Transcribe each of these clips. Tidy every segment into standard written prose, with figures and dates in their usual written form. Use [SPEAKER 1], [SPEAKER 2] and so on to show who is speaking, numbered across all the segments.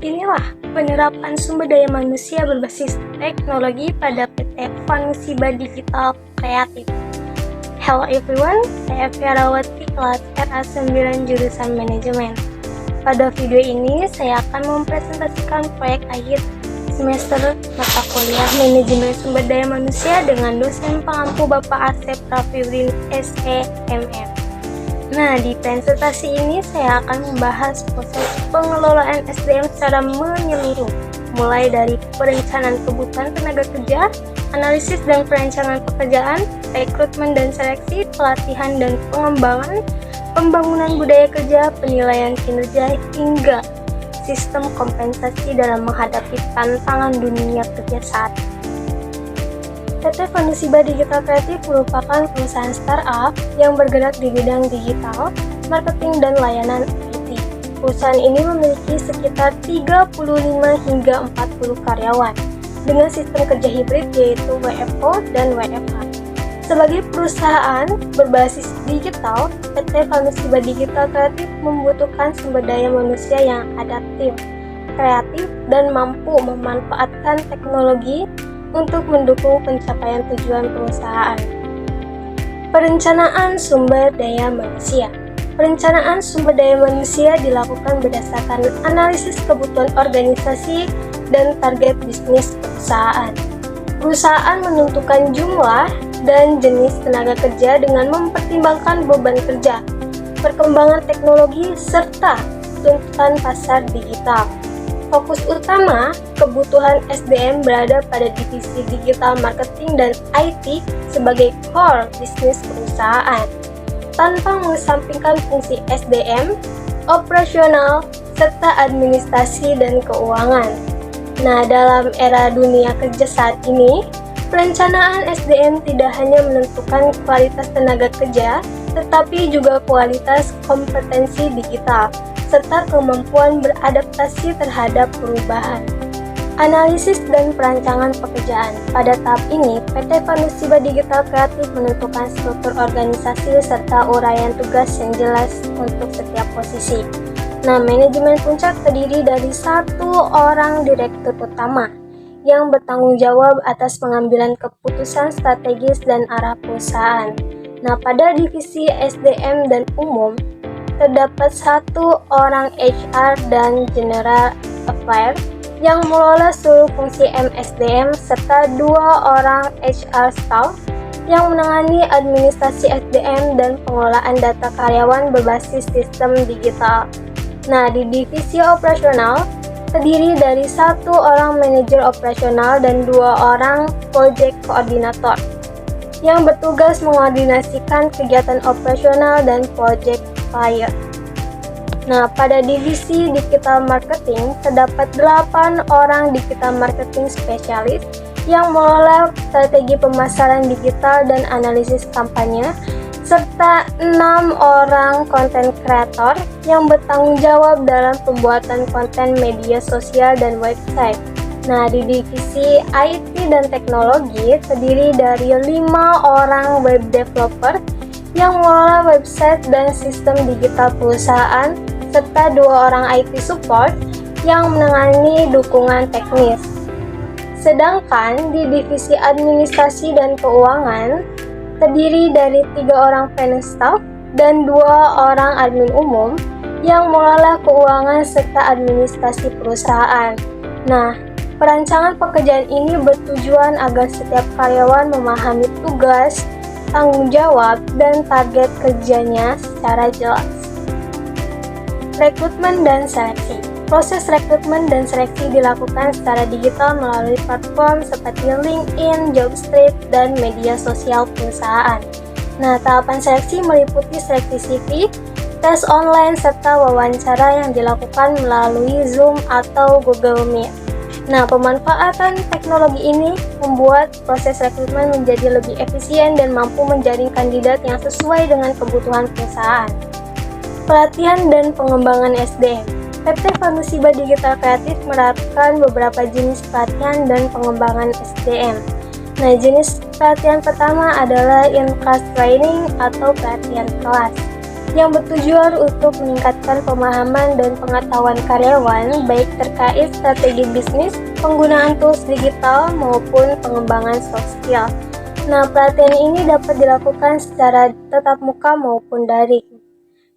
[SPEAKER 1] Inilah penerapan sumber daya manusia berbasis teknologi pada PT Vanusiba Digital Kreatif. Hello everyone, saya Fiarawati kelas RA9 jurusan Manajemen. Pada video ini saya akan mempresentasikan proyek akhir semester mata kuliah Manajemen Sumber Daya Manusia dengan dosen pengampu Bapak Asep Raffiuddin SEMM. Nah, di presentasi ini saya akan membahas proses pengelolaan SDM secara menyeluruh, mulai dari perencanaan kebutuhan tenaga kerja, analisis dan perencanaan pekerjaan, rekrutmen dan seleksi, pelatihan dan pengembangan, pembangunan budaya kerja, penilaian kinerja, hingga sistem kompensasi dalam menghadapi tantangan dunia kerja saat ini. PT Vanusiba Digital Kreatif merupakan perusahaan startup yang bergerak di bidang digital, marketing, dan layanan IT. Perusahaan ini memiliki sekitar 35 hingga 40 karyawan dengan sistem kerja hibrid yaitu WFO dan WFH. Sebagai perusahaan berbasis digital, PT Vanusiba Digital Kreatif membutuhkan sumber daya manusia yang adaptif, kreatif, dan mampu memanfaatkan teknologi untuk mendukung pencapaian tujuan perusahaan. Perencanaan sumber daya manusia. Perencanaan sumber daya manusia dilakukan berdasarkan analisis kebutuhan organisasi dan target bisnis perusahaan. Perusahaan menentukan jumlah dan jenis tenaga kerja dengan mempertimbangkan beban kerja, perkembangan teknologi, serta tuntutan pasar digital. Fokus utama kebutuhan SDM berada pada divisi digital marketing dan IT sebagai core bisnis perusahaan, tanpa mengesampingkan fungsi SDM, operasional, serta administrasi dan keuangan. Nah, dalam era dunia kerja saat ini, perencanaan SDM tidak hanya menentukan kualitas tenaga kerja, tetapi juga kualitas kompetensi digital, serta kemampuan beradaptasi terhadap perubahan. Analisis dan perancangan pekerjaan. Pada tahap ini, PT Vanusiba Digital Kreatif menentukan struktur organisasi serta uraian tugas yang jelas untuk setiap posisi. Nah, manajemen puncak terdiri dari 1 orang direktur utama yang bertanggung jawab atas pengambilan keputusan strategis dan arah perusahaan. Nah, pada divisi SDM dan umum, terdapat 1 orang HR dan General Affairs yang mengelola seluruh fungsi MSDM serta 2 orang HR staff yang menangani administrasi SDM dan pengelolaan data karyawan berbasis sistem digital. Nah, di divisi operasional terdiri dari 1 orang manajer operasional dan 2 orang project coordinator yang bertugas mengkoordinasikan kegiatan operasional dan project klien. Nah, pada divisi digital marketing terdapat 8 orang digital marketing spesialis yang mengelola strategi pemasaran digital dan analisis kampanye, serta 6 orang content creator yang bertanggung jawab dalam pembuatan konten media sosial dan website. Nah, di divisi IT dan teknologi terdiri dari 5 orang web developer yang mengelola website dan sistem digital perusahaan, serta 2 orang IT support yang menangani dukungan teknis. Sedangkan di divisi administrasi dan keuangan terdiri dari 3 orang finance staff dan 2 orang admin umum yang mengelola keuangan serta administrasi perusahaan. Nah, perancangan pekerjaan ini bertujuan agar setiap karyawan memahami tugas, tanggung jawab, dan target kerjanya secara jelas. Rekrutmen dan seleksi. Proses rekrutmen dan seleksi dilakukan secara digital melalui platform seperti LinkedIn, Jobstreet, dan media sosial perusahaan. Nah, tahapan seleksi meliputi seleksi CV, tes online, serta wawancara yang dilakukan melalui Zoom atau Google Meet. Nah, pemanfaatan teknologi ini membuat proses rekrutmen menjadi lebih efisien dan mampu menjaring kandidat yang sesuai dengan kebutuhan perusahaan. Pelatihan dan pengembangan SDM. PT Vanusiba Digital Kreatif menerapkan beberapa jenis pelatihan dan pengembangan SDM. Nah, jenis pelatihan pertama adalah in-class training atau pelatihan kelas. yang bertujuan untuk meningkatkan pemahaman dan pengetahuan karyawan baik terkait strategi bisnis, penggunaan tools digital, maupun pengembangan soft skill. Nah, pelatihan ini dapat dilakukan secara tatap muka maupun daring.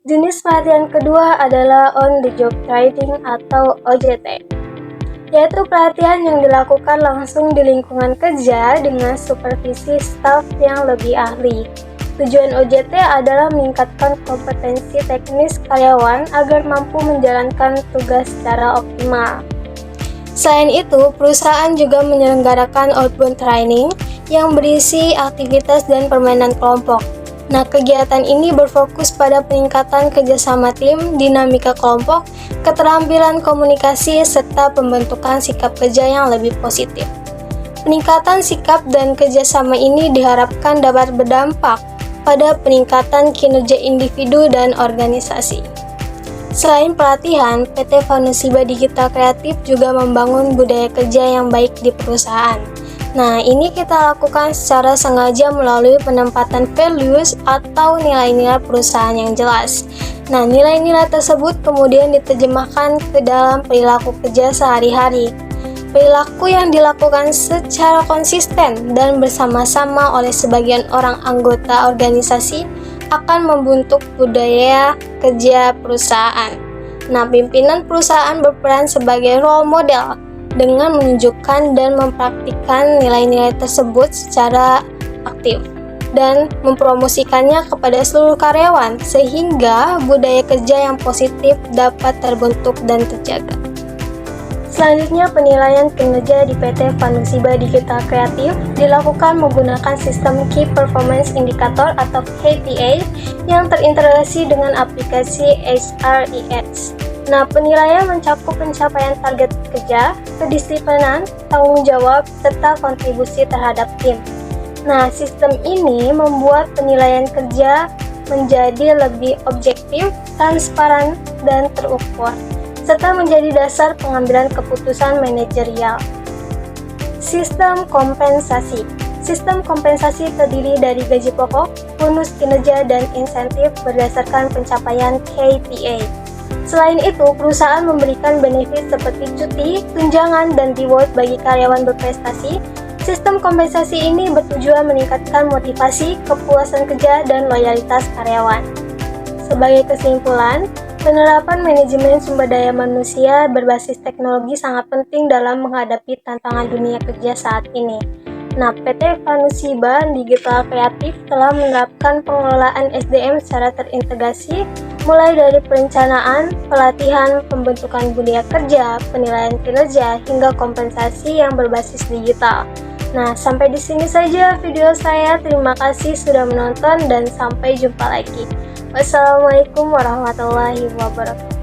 [SPEAKER 1] Jenis pelatihan kedua adalah on the job training atau OJT, yaitu pelatihan yang dilakukan langsung di lingkungan kerja dengan supervisi staf yang lebih ahli. Tujuan OJT adalah meningkatkan kompetensi teknis karyawan agar mampu menjalankan tugas secara optimal. Selain itu, perusahaan juga menyelenggarakan outbound training yang berisi aktivitas dan permainan kelompok. Nah, kegiatan ini berfokus pada peningkatan kerjasama tim, dinamika kelompok, keterampilan komunikasi, serta pembentukan sikap kerja yang lebih positif. Peningkatan sikap dan kerjasama ini diharapkan dapat berdampak pada peningkatan kinerja individu dan organisasi. Selain pelatihan, PT Vanusiba Digital Kreatif juga membangun budaya kerja yang baik di perusahaan. Nah, ini kita lakukan secara sengaja melalui penempatan values atau nilai-nilai perusahaan yang jelas. Nah, nilai-nilai tersebut kemudian diterjemahkan ke dalam perilaku kerja sehari-hari. Perilaku yang dilakukan secara konsisten dan bersama-sama oleh sebagian orang anggota organisasi akan membentuk budaya kerja perusahaan. Nah, pimpinan perusahaan berperan sebagai role model dengan menunjukkan dan mempraktikkan nilai-nilai tersebut secara aktif dan mempromosikannya kepada seluruh karyawan sehingga budaya kerja yang positif dapat terbentuk dan terjaga. Selanjutnya, penilaian kinerja di PT Vanusiba Digital Kreatif dilakukan menggunakan sistem Key Performance Indicator atau KPI yang terintegrasi dengan aplikasi HRIS. Nah, penilaian mencakup pencapaian target kerja, kedisiplinan, tanggung jawab, serta kontribusi terhadap tim. Nah, sistem ini membuat penilaian kerja menjadi lebih objektif, transparan, dan terukur, serta menjadi dasar pengambilan keputusan manajerial. Sistem kompensasi. Sistem kompensasi terdiri dari gaji pokok, bonus kinerja, dan insentif berdasarkan pencapaian KPI. Selain itu, perusahaan memberikan benefit seperti cuti, tunjangan, dan reward bagi karyawan berprestasi. Sistem kompensasi ini bertujuan meningkatkan motivasi, kepuasan kerja, dan loyalitas karyawan. Sebagai kesimpulan, penerapan manajemen sumber daya manusia berbasis teknologi sangat penting dalam menghadapi tantangan dunia kerja saat ini. Nah, PT Vanusiba Digital Kreatif telah menerapkan pengelolaan SDM secara terintegrasi, mulai dari perencanaan, pelatihan, pembentukan budaya kerja, penilaian kinerja, hingga kompensasi yang berbasis digital. Nah, sampai di sini saja video saya. Terima kasih sudah menonton dan sampai jumpa lagi. Wassalamualaikum warahmatullahi wabarakatuh.